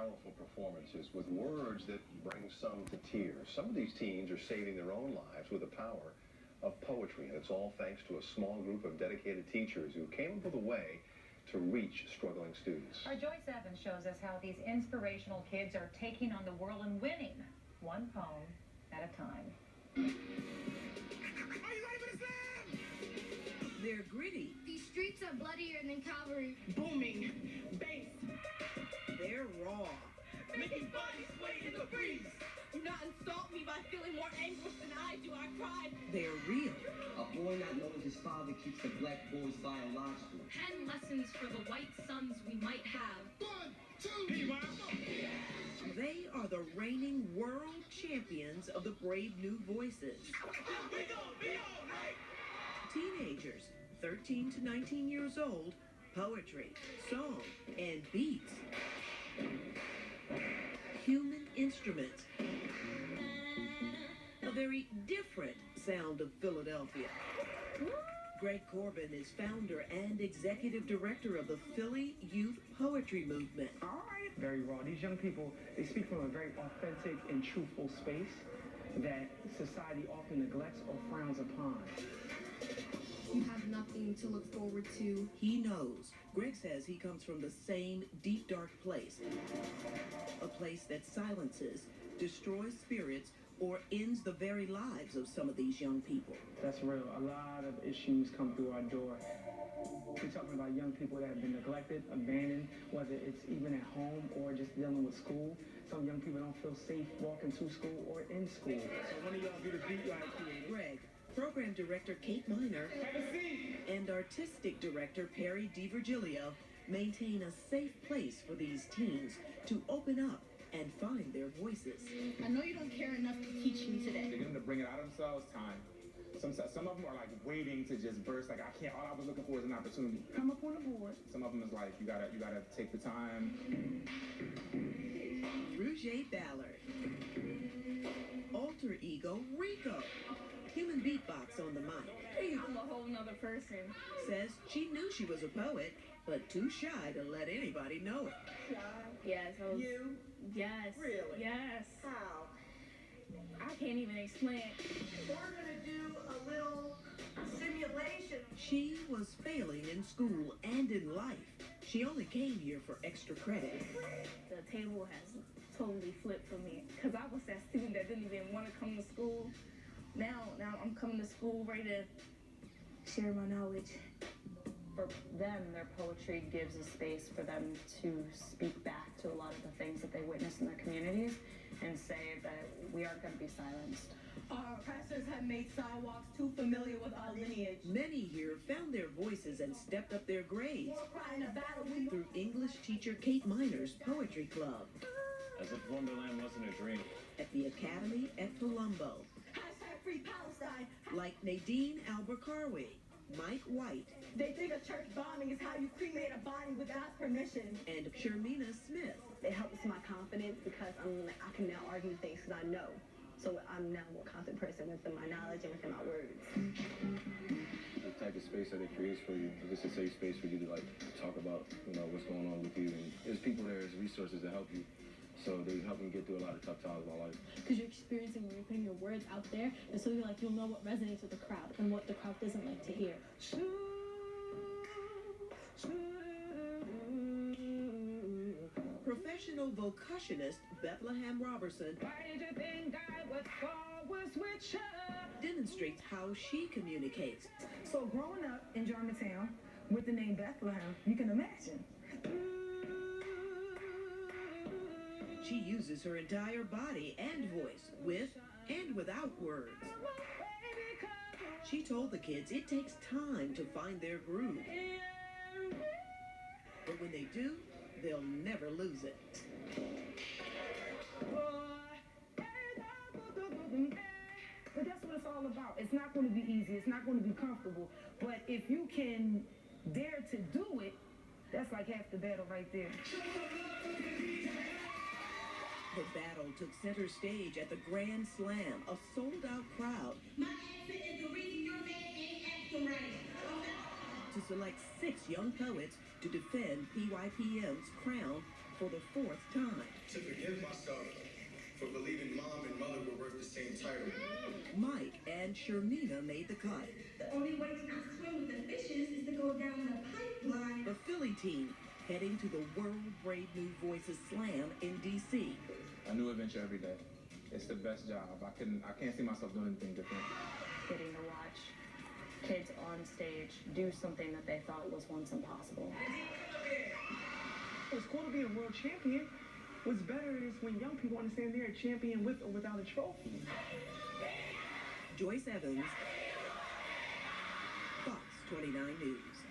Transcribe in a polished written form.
powerful performances with words that bring some to tears. Some of these teens are saving their own lives with the power of poetry, and it's all thanks to a small group of dedicated teachers who came up with a way to reach struggling students. Our Joyce Evans shows us how these inspirational kids are taking on the world and winning, one poem at a time. Are you ready for the slam? They're gritty. These streets are bloodier than cavalry. Booming, bass, They're raw. making bodies sway in the breeze. Do not insult me by feeling more anguish than I do. I cried. They're real. A boy not knowing his father keeps the black boy's biological. 10 lessons for the white sons we might have. 1, 2, meanwhile. They are the reigning world champions of the brave new voices. We gonna be all right. Teenagers, 13 to 19 years old, poetry, song, and beats. Human instruments. A very different sound of Philadelphia. Greg Corbin is founder and executive director of the Philly Youth Poetry Movement. All right. Very raw. These young people, they speak from a very authentic and truthful space that society often neglects or frowns upon. You have nothing to look forward to. He knows. Greg says he comes from the same deep, dark place. A place that silences, destroys spirits, or ends the very lives of some of these young people. That's real. A lot of issues come through our door. We're talking about young people that have been neglected, abandoned, whether it's even at home or just dealing with school. Some young people don't feel safe walking to school or in school. So one of y'all be the beat y'all created. Greg, program director Kate Miner, Have a seat. and artistic director Perry DiVirgilio maintain a safe place for these teens to open up and find their voices. I know you don't care enough to teach me They today. get them to bring it out of themselves, time. Some of them are like waiting to just burst. Like, I can't. All I was looking for is an opportunity. Come up on the board. Some of them is like, you gotta take the time. Rouge Ballard, alter ego Rico, human beatbox on the mic, I'm a whole nother person. says she knew she was a poet, but too shy to let anybody know it. Yes. You? Yes. Really? Yes. How? I can't even explain. We're gonna do a little simulation. She was failing in school and in life. She only came here for extra credit. The table has totally flipped for me because I was that student that didn't even want to come to school. Now I'm coming to school ready to share my knowledge. For them, their poetry gives a space for them to speak back to a lot of the things that they witness in their communities and say that we aren't going to be silenced. Our oppressors have made sidewalks too familiar with our lineage. Many here found their voices and stepped up their grades War cry in a battle we through English teacher Kate Miner's poetry club As if Wonderland wasn't a dream. at the Academy at Colombo, Hashtag free Palestine. like Nadine Albuquerque, Mike White, They think a church bombing is how you cremate a body without permission. and Shermina Smith. It helps my confidence because I can now argue things that I know. So I'm now a more confident person within my knowledge and within my words. The type of space that it creates for you, it's a safe space for you to like talk about, what's going on with you. And there's people there, there's resources to help you. So they help me get through a lot of tough times in my life. Because you're experiencing when you're putting your words out there, and so you'll know what resonates with the crowd and what the crowd doesn't like to hear. Professional vocustionist Bethlehem Robertson Why did you think I was always with you? demonstrates how she communicates. So growing up in Germantown with the name Bethlehem, you can imagine. She uses her entire body and voice, with and without words. She told the kids it takes time to find their groove. But when they do, they'll never lose it. But that's what it's all about. It's not going to be easy. It's not going to be comfortable. But if you can dare to do it, that's like half the battle right there. The battle took center stage at the Grand Slam, a sold-out crowd. My accent is the reason your man ain't acting right. To select 6 young poets to defend PYPM's crown for the 4th time. To forgive myself for believing mom and mother were worth the same title. Mike and Mina made the cut. The only way to not swim with the fishes is to go down the pipeline. The Philly team heading to the World Brave New Voices Slam in D.C. A new adventure every day. It's the best job. I can't see myself doing anything different. Getting to watch kids on stage do something that they thought was once impossible. It's cool to be a world champion. What's better is when young people understand they're a champion with or without a trophy. Joyce Evans, Fox 29 News.